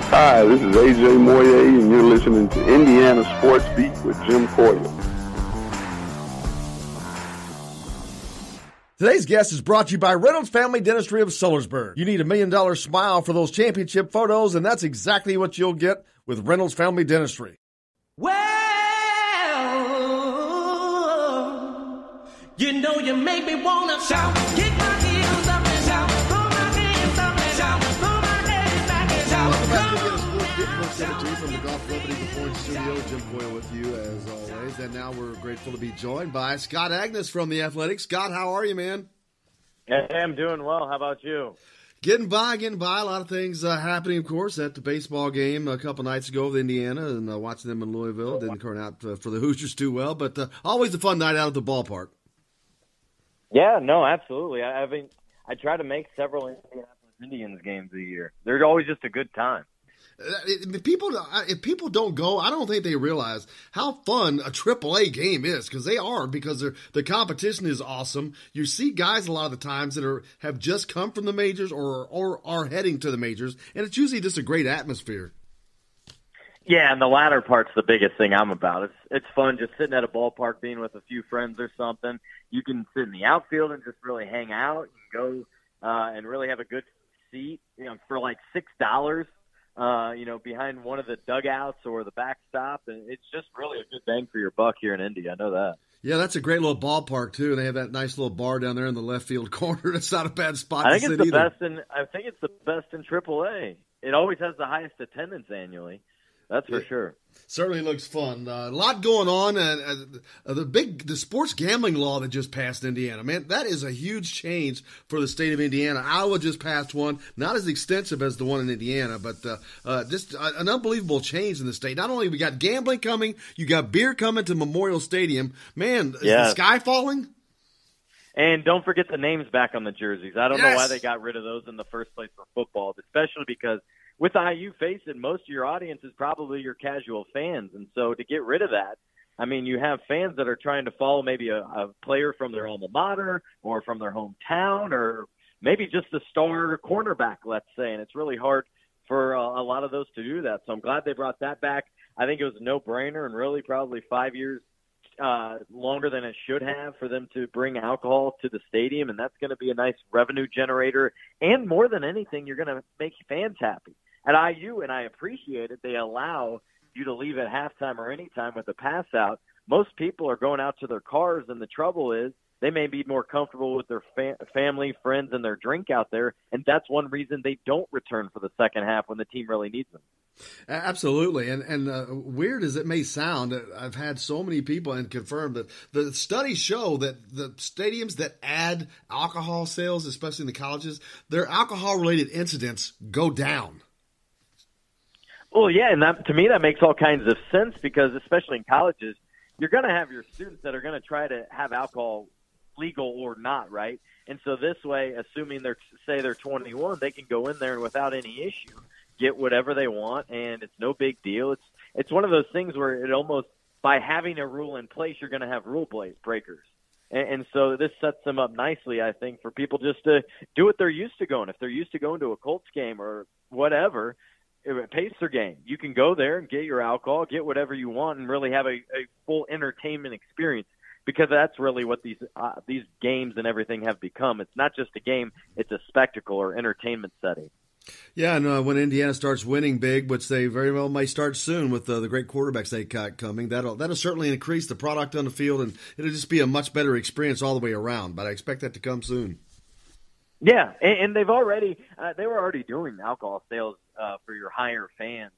Hi, this is AJ Moye, and you're listening to Indiana Sports Beat with Jim Coyle. Today's guest is brought to you by Reynolds Family Dentistry of Sellersburg. You need $1 million smile for those championship photos, and that's exactly what you'll get with Reynolds Family Dentistry. Well, you know you make me wanna shout, kick my heels up and shout, throw my hands up and shout, throw my head back and shout. Welcome back to Indiana Sports Beat, from the Golf Company Performance Studio. Jim Coyle with you as always, and now we're grateful to be joined by Scot Agness from The Athletic. Scott, how are you, man? Hey, I'm doing well. How about you? Getting by. A lot of things happening, of course, at the baseball game a couple nights ago with Indiana, and watching them in Louisville. Didn't turn out for the Hoosiers too well, but always a fun night out at the ballpark. Yeah, no, absolutely. I mean, I try to make several Indianapolis Indians games a year. They're always just a good time. If people don't go, I don't think they realize how fun a AAA game is, because the competition is awesome. You see guys a lot of the times that have just come from the majors or are heading to the majors, and it's usually just a great atmosphere. Yeah, and the latter part's the biggest thing I'm about. It's fun just sitting at a ballpark, being with a few friends or something. You can sit in the outfield and just really hang out. You can go and really have a good seat, for like $6. Behind one of the dugouts or the backstop, and it's just really a good bang for your buck here in Indy. I know that. Yeah, that's a great little ballpark too, and they have that nice little bar down there in the left field corner. That's not a bad spot. I think it's the best in AAA. It always has the highest attendance annually. That's for sure. Certainly looks fun. A lot going on, and the sports gambling law that just passed in Indiana, man, that is a huge change for the state of Indiana. Iowa just passed one, not as extensive as the one in Indiana, but just an unbelievable change in the state. Not only we got gambling coming, you got beer coming to Memorial Stadium. Man, is the sky falling? And don't forget the names back on the jerseys. I don't know why they got rid of those in the first place for football, especially because with IU facing, most of your audience is probably your casual fans. And so to get rid of that, I mean, you have fans that are trying to follow maybe a player from their alma mater or from their hometown, or maybe just the star cornerback, let's say. And it's really hard for a lot of those to do that. So I'm glad they brought that back. I think it was a no-brainer, and really probably 5 years longer than it should have for them to bring alcohol to the stadium. And that's going to be a nice revenue generator. And more than anything, you're going to make fans happy. At IU, and I appreciate it, they allow you to leave at halftime or any time with a pass out. Most people are going out to their cars, and the trouble is they may be more comfortable with their family, friends, and their drink out there, and that's one reason they don't return for the second half when the team really needs them. Absolutely. And weird as it may sound, I've had so many people and confirmed that the studies show that the stadiums that add alcohol sales, especially in the colleges, their alcohol-related incidents go down. Well, yeah, and to me that makes all kinds of sense, because especially in colleges, you're going to have your students that are going to try to have alcohol legal or not, right? And so this way, assuming they're 21, they can go in there and without any issue get whatever they want, and it's no big deal. It's one of those things where it almost, by having a rule in place, you're going to have rule breakers. And so this sets them up nicely, I think, for people just to do what they're used to going. If they're used to going to a Colts game or whatever, a Pacer game, you can go there and get your alcohol, get whatever you want, and really have a full entertainment experience, because that's really what these games and everything have become. It's not just a game, it's a spectacle or entertainment setting. Yeah, and when Indiana starts winning big, which they very well may start soon with the great quarterbacks they got coming, that'll certainly increase the product on the field, and it'll just be a much better experience all the way around. But I expect that to come soon. Yeah, and they were already doing alcohol sales for your higher fans,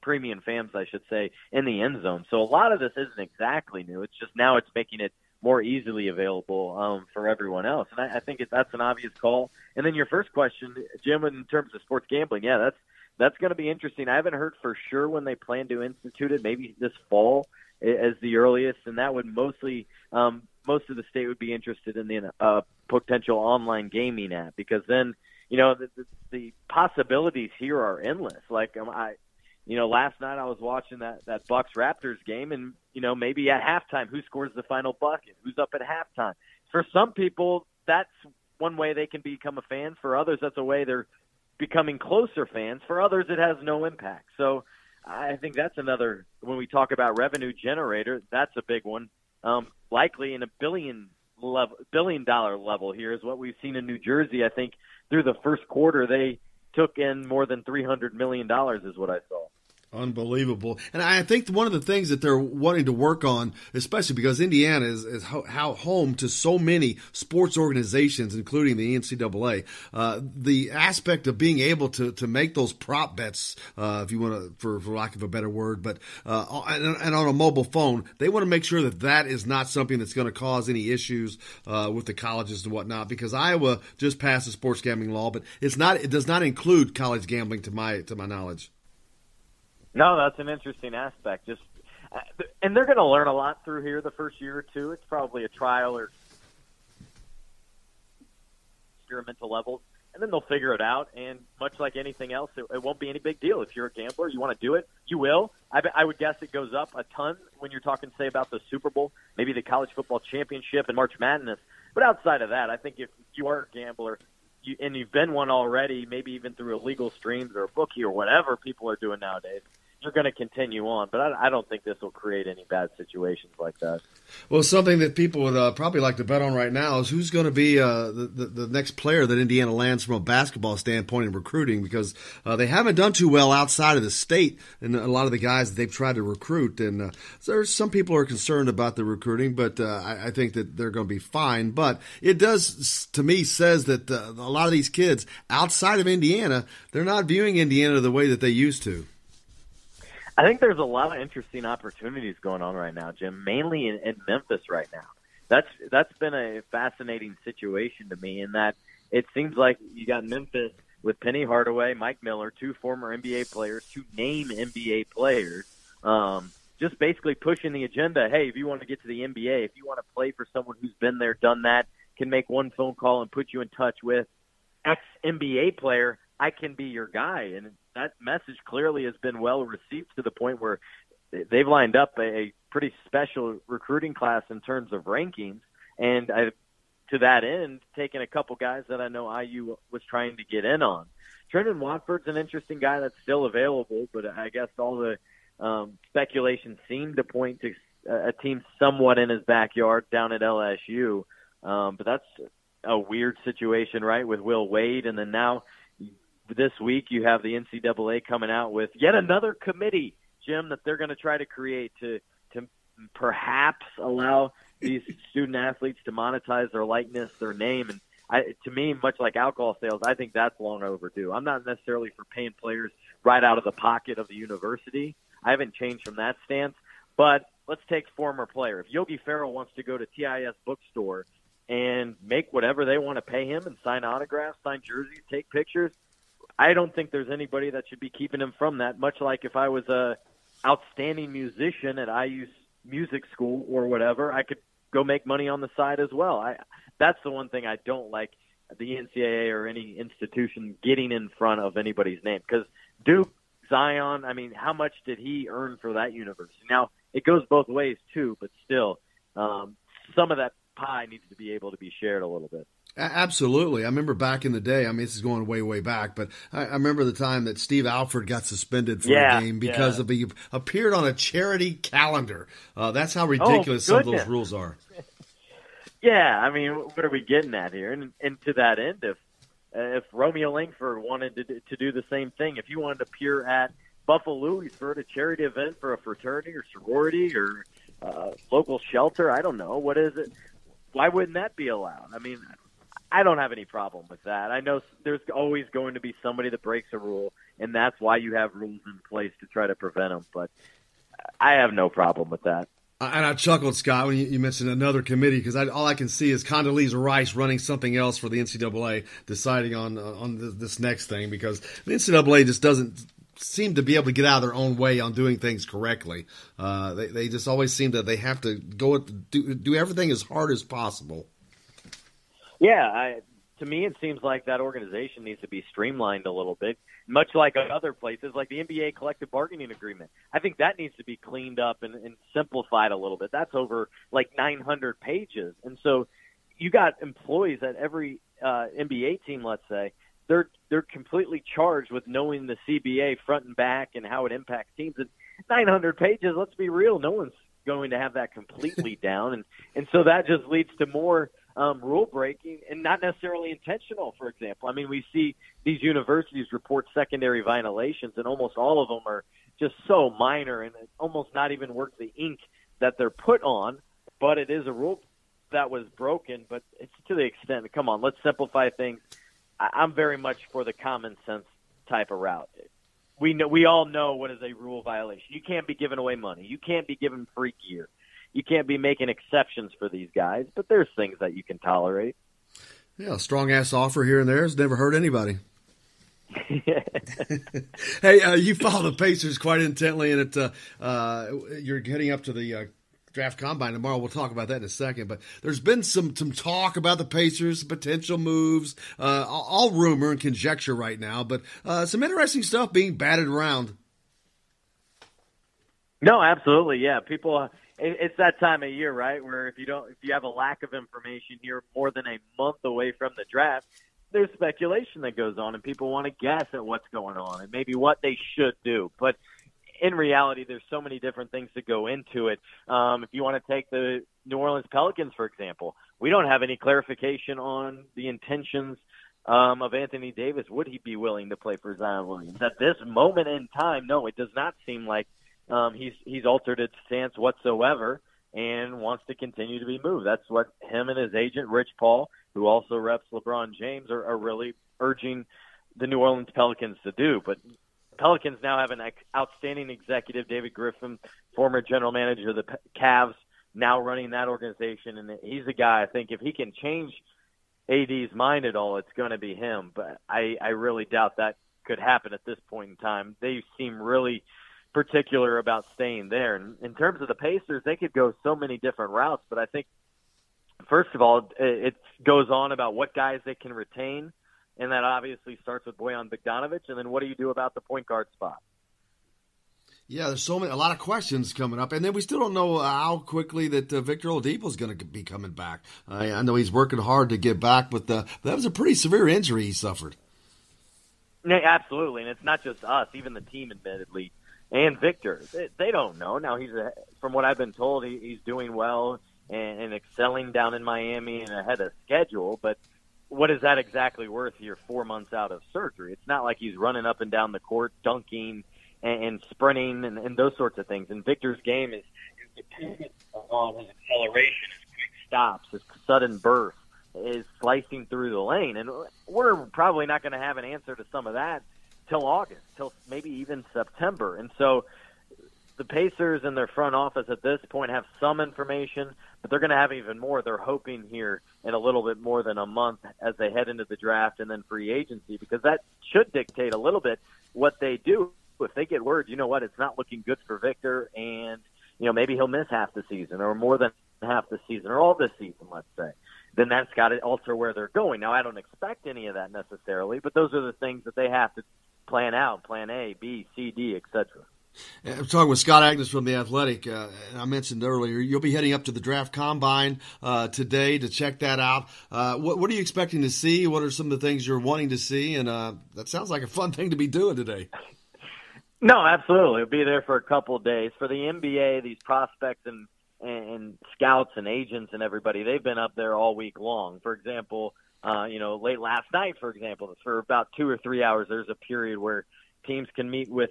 premium fans, I should say, in the end zone. So a lot of this isn't exactly new. It's just now it's making it more easily available for everyone else. And I think that's an obvious call. And then your first question, Jim, in terms of sports gambling, yeah, that's going to be interesting. I haven't heard for sure when they plan to institute it, maybe this fall as the earliest, and that would mostly most of the state would be interested in the potential online gaming app, because then, the possibilities here are endless. Like, last night I was watching that Bucks Raptors game, and, maybe at halftime, who scores the final bucket? Who's up at halftime? For some people, that's one way they can become a fan. For others, that's a way they're becoming closer fans. For others, it has no impact. So I think that's another, when we talk about revenue generator, that's a big one. Likely in a $1 billion level here is what we've seen in New Jersey. I think through the first quarter, they took in more than $300 million is what I saw. Unbelievable. And I think one of the things that they're wanting to work on, especially because Indiana is home to so many sports organizations, including the NCAA, the aspect of being able to make those prop bets, if you want to, for lack of a better word, but and on a mobile phone, they want to make sure that that is not something that's going to cause any issues with the colleges and whatnot, because Iowa just passed a sports gambling law, but it does not include college gambling to my knowledge. No, that's an interesting aspect. And they're going to learn a lot through here the first year or two. It's probably a trial or experimental level, and then they'll figure it out. And much like anything else, it won't be any big deal. If you're a gambler, you want to do it, you will. I would guess it goes up a ton when you're talking, say, about the Super Bowl, maybe the College Football Championship and March Madness. But outside of that, I think if you are a gambler, and you've been one already, maybe even through illegal streams or a bookie or whatever people are doing nowadays, you're going to continue on. But I don't think this will create any bad situations like that. Well, something that people would probably like to bet on right now is who's going to be the next player that Indiana lands from a basketball standpoint in recruiting, because they haven't done too well outside of the state, and a lot of the guys that they've tried to recruit. And there's some people are concerned about the recruiting, but I think that they're going to be fine. But it does, to me, says that a lot of these kids outside of Indiana, they're not viewing Indiana the way that they used to. I think there's a lot of interesting opportunities going on right now, Jim, mainly in Memphis right now. That's been a fascinating situation to me, in that it seems like you got Memphis with Penny Hardaway, Mike Miller, two former NBA players, two name NBA players, just basically pushing the agenda. Hey, if you want to get to the NBA, if you want to play for someone who's been there, done that, can make one phone call and put you in touch with ex-NBA player, I can be your guy. And that message clearly has been well received to the point where they've lined up a pretty special recruiting class in terms of rankings. And to that end, taken a couple guys that I know IU was trying to get in on. Trendon Watford's an interesting guy that's still available, but I guess all the speculation seemed to point to a team somewhat in his backyard down at LSU. But that's a weird situation, right, with Will Wade. And then now this week you have the NCAA coming out with yet another committee, Jim, that they're going to try to create to perhaps allow these student athletes to monetize their likeness, their name. And to me, much like alcohol sales, I think that's long overdue. I'm not necessarily for paying players right out of the pocket of the university. I haven't changed from that stance. But let's take former player. If Yogi Ferrell wants to go to TIS bookstore and make whatever they want to pay him and sign autographs, sign jerseys, take pictures, I don't think there's anybody that should be keeping him from that, much like if I was a outstanding musician at IU's music school or whatever, I could go make money on the side as well. That's the one thing I don't like the NCAA or any institution getting in front of anybody's name. Because Duke, Zion, I mean, how much did he earn for that university? Now, it goes both ways too, but still, some of that pie needs to be able to be shared a little bit. Absolutely. I remember back in the day, I mean, this is going way, way back, but I remember the time that Steve Alford got suspended for a game because he appeared on a charity calendar. That's how ridiculous some of those rules are. Yeah, I mean, what are we getting at here? And to that end, if Romeo Langford wanted to do the same thing, if you wanted to appear at Buffalo Louis for a charity event for a fraternity or sorority or local shelter, I don't know, what is it? Why wouldn't that be allowed? I mean, I don't have any problem with that. I know there's always going to be somebody that breaks a rule, and that's why you have rules in place to try to prevent them. But I have no problem with that. And I chuckled, Scott, when you mentioned another committee, because all I can see is Condoleezza Rice running something else for the NCAA, deciding on this next thing, because the NCAA just doesn't seem to be able to get out of their own way on doing things correctly. They just always seem that they have to do everything as hard as possible. Yeah, to me it seems like that organization needs to be streamlined a little bit, much like other places, like the NBA collective bargaining agreement. I think that needs to be cleaned up and simplified a little bit. That's over like 900 pages. And so you got employees at every NBA team, let's say, they're completely charged with knowing the CBA front and back and how it impacts teams. And 900 pages, let's be real, no one's going to have that completely down. And so that just leads to more rule breaking, and not necessarily intentional, for example. I mean, we see these universities report secondary violations, and almost all of them are just so minor and almost not even worth the ink that they're put on. But it is a rule that was broken, but it's to the extent, come on, let's simplify things. I'm very much for the common sense type of route. We all know what is a rule violation. You can't be giving away money. You can't be giving free gear. You can't be making exceptions for these guys, but there's things that you can tolerate. Yeah, a strong-ass offer here and there has never hurt anybody. Hey, you follow the Pacers quite intently, and you're heading up to the draft combine tomorrow. We'll talk about that in a second, but there's been some talk about the Pacers, potential moves, all rumor and conjecture right now, but some interesting stuff being batted around. No, absolutely, yeah. People, it's that time of year, right, where if you have a lack of information here more than a month away from the draft, there's speculation that goes on, and people want to guess at what's going on and maybe what they should do. But in reality, there's so many different things that go into it. If you want to take the New Orleans Pelicans, for example, we don't have any clarification on the intentions of Anthony Davis. Would he be willing to play for Zion Williams? At this moment in time, no, it does not seem like he's altered its stance whatsoever and wants to continue to be moved. That's what him and his agent, Rich Paul, who also reps LeBron James, are really urging the New Orleans Pelicans to do. But Pelicans now have an outstanding executive, David Griffin, former general manager of the Cavs, now running that organization. And he's a guy, I think, if he can change AD's mind at all, it's going to be him. But I really doubt that could happen at this point in time. They seem really particular about staying there. And in terms of the Pacers, they could go so many different routes. But I think, first of all, it goes on about what guys they can retain. And that obviously starts with Bojan Bogdanovic. And then what do you do about the point guard spot? Yeah, there's a lot of questions coming up. And then we still don't know how quickly that Victor Oladipo is going to be coming back. I know he's working hard to get back, but that was a pretty severe injury he suffered. Yeah, absolutely. And it's not just us, even the team, admittedly, and Victor. They don't know. Now, from what I've been told, he's doing well and excelling down in Miami and ahead of schedule. But what is that exactly worth here 4 months out of surgery? It's not like he's running up and down the court, dunking and sprinting and those sorts of things. And Victor's game is dependent on his acceleration, his quick stops, his sudden burst, his slicing through the lane. And we're probably not going to have an answer to some of that till August, till maybe even September. And so the Pacers and their front office at this point have some information, but they're going to have even more. They're hoping here in a little bit more than a month as they head into the draft and then free agency, because that should dictate a little bit what they do. If they get word, you know what, it's not looking good for Victor, and maybe he'll miss half the season or more than half the season or all this season, let's say, then that's got to alter where they're going. Now, I don't expect any of that necessarily, but those are the things that they have to plan out, plan A, B, C, D, etc. I'm talking with Scot Agness from The Athletic. And I mentioned earlier, you'll be heading up to the draft combine today to check that out. What are you expecting to see? What are some of the things you're wanting to see? And that sounds like a fun thing to be doing today. No, absolutely. We'll be there for a couple of days. For the NBA, these prospects and scouts and agents and everybody, they've been up there all week long. For example, late last night, for example, for about 2 or 3 hours, there's a period where teams can meet with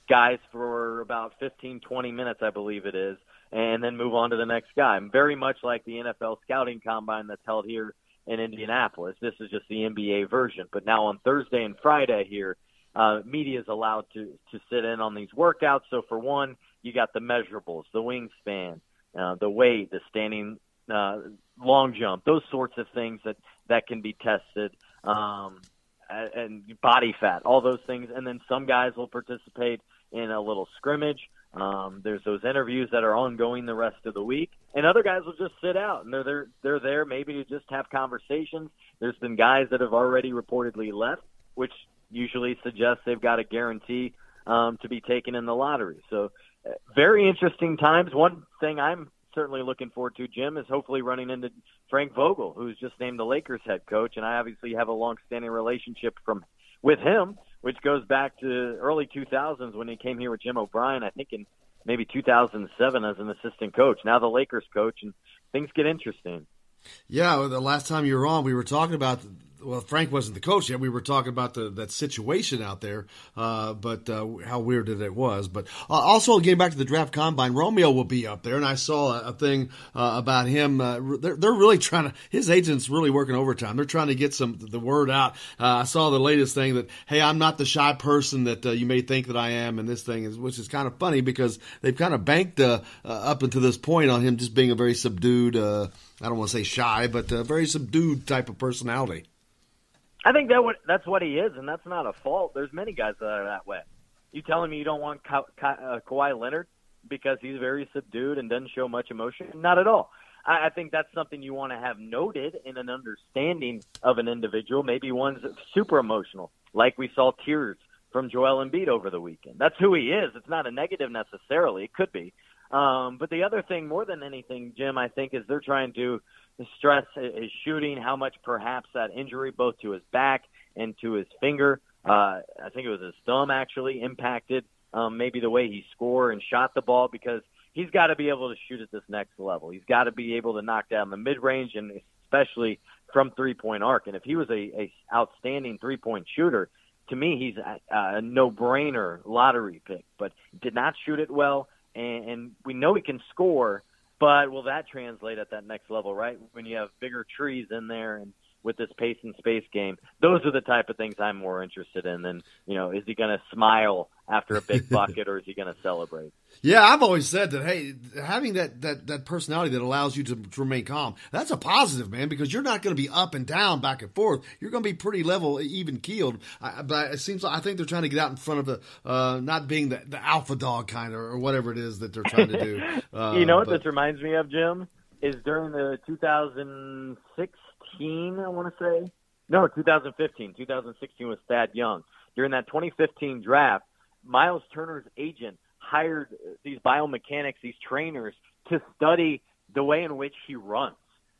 guys for about 15, 20 minutes, I believe it is, and then move on to the next guy. Very much like the NFL scouting combine that's held here in Indianapolis. This is just the NBA version. But now on Thursday and Friday here, media is allowed to sit in on these workouts. So for one, you got the measurables, the wingspan, the weight, the standing long jump, those sorts of things that can be tested, and body fat, all those things. And then some guys will participate in a little scrimmage. There's those interviews that are ongoing the rest of the week, and other guys will just sit out, and they're there maybe to just have conversations. There's been guys that have already reportedly left, which usually suggests they've got a guarantee to be taken in the lottery. So very interesting times. One thing I'm certainly looking forward to, Jim, is hopefully running into Frank Vogel, who's just named the Lakers head coach, and I obviously have a long-standing relationship with him, which goes back to early 2000s when he came here with Jim O'Brien, I think in maybe 2007 as an assistant coach. Now the Lakers coach, and things get interesting. Yeah, well, the last time you were on, we were talking about, well, Frank wasn't the coach yet. We were talking about that situation out there, but how weird it was. But also, getting back to the draft combine, Romeo will be up there, and I saw a thing about him. They're really trying to, his agent's really working overtime. They're trying to get the word out. I saw the latest thing that, hey, I'm not the shy person that you may think that I am, and this thing is, which is kind of funny because they've kind of banked up until this point on him just being a very subdued, I don't want to say shy, but a very subdued type of personality. I think that's what he is, and that's not a fault. There's many guys that are that way. You telling me you don't want Kawhi Leonard because he's very subdued and doesn't show much emotion? Not at all. I think that's something you want to have noted in an understanding of an individual. Maybe one's super emotional, like we saw tears from Joel Embiid over the weekend. That's who he is. It's not a negative necessarily. It could be. But the other thing, more than anything, Jim, I think, is they're trying to stress his shooting, how much perhaps that injury, both to his back and to his finger, I think it was his thumb actually, impacted maybe the way he scored and shot the ball, because he's got to be able to shoot at this next level. He's got to be able to knock down the mid-range, and especially from three-point arc. And if he was a outstanding three-point shooter, to me, he's a no-brainer lottery pick, but did not shoot it well. And we know he can score, but will that translate at that next level, right? When you have bigger trees in there and with this pace and space game, those are the type of things I'm more interested in than, is he going to smile after a big bucket or is he going to celebrate? Yeah, I've always said that, hey, having that personality that allows you to remain calm, that's a positive, man, because you're not going to be up and down, back and forth. You're going to be pretty level, even keeled. But it seems like I think they're trying to get out in front of the not being the alpha dog kind of, or whatever it is that they're trying to do. What this reminds me of, Jim, is during the 2016, I want to say. No, 2015. 2016 was Thad Young. During that 2015 draft, Miles Turner's agent hired these biomechanics, these trainers, to study the way in which he runs.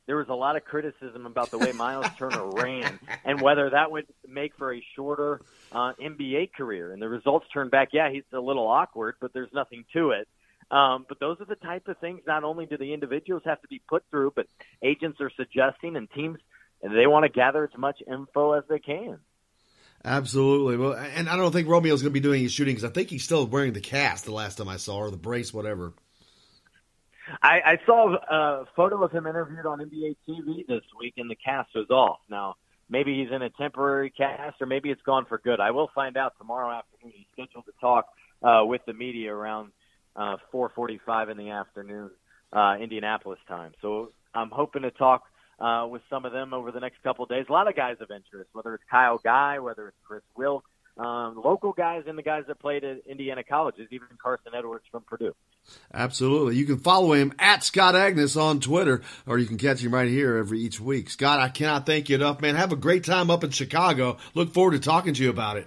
There was a lot of criticism about the way Miles Turner ran and whether that would make for a shorter NBA career. And the results turned back, yeah, he's a little awkward, but there's nothing to it. But those are the type of things not only do the individuals have to be put through, but agents are suggesting, and teams, and they want to gather as much info as they can. Absolutely. Well, and I don't think Romeo's going to be doing his shooting because I think he's still wearing the cast the last time I saw, or the brace, whatever. I saw a photo of him interviewed on NBA TV this week, and the cast was off. Now, maybe he's in a temporary cast, or maybe it's gone for good. I will find out tomorrow afternoon. He's scheduled to talk with the media around 4:45 in the afternoon, Indianapolis time. So I'm hoping to talk with some of them over the next couple of days. A lot of guys of interest, whether it's Kyle Guy, whether it's Chris Wilk, local guys and the guys that played at Indiana colleges, even Carson Edwards from Purdue. Absolutely. You can follow him at Scot Agness on Twitter, or you can catch him right here each week. Scott, I cannot thank you enough, man. Have a great time up in Chicago. Look forward to talking to you about it.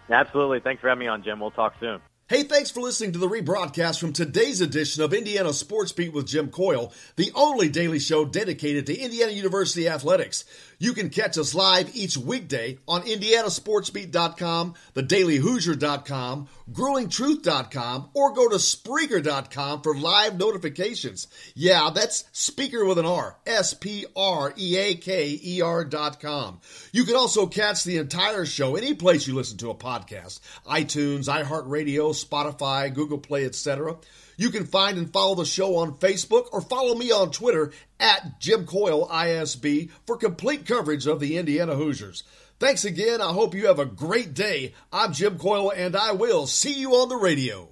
Absolutely. Thanks for having me on, Jim. We'll talk soon. Hey, thanks for listening to the rebroadcast from today's edition of Indiana Sports Beat with Jim Coyle, the only daily show dedicated to Indiana University athletics. You can catch us live each weekday on IndianaSportsBeat.com, TheDailyHoosier.com, GrowingTruth.com, or go to Spreaker.com for live notifications. Yeah, that's Speaker with an R, SPREAKER.com. You can also catch the entire show any place you listen to a podcast, iTunes, iHeartRadio, Spotify, Google Play, etc. You can find and follow the show on Facebook or follow me on Twitter at Jim Coyle ISB for complete coverage of the Indiana Hoosiers. Thanks again. I hope you have a great day. I'm Jim Coyle, and I will see you on the radio.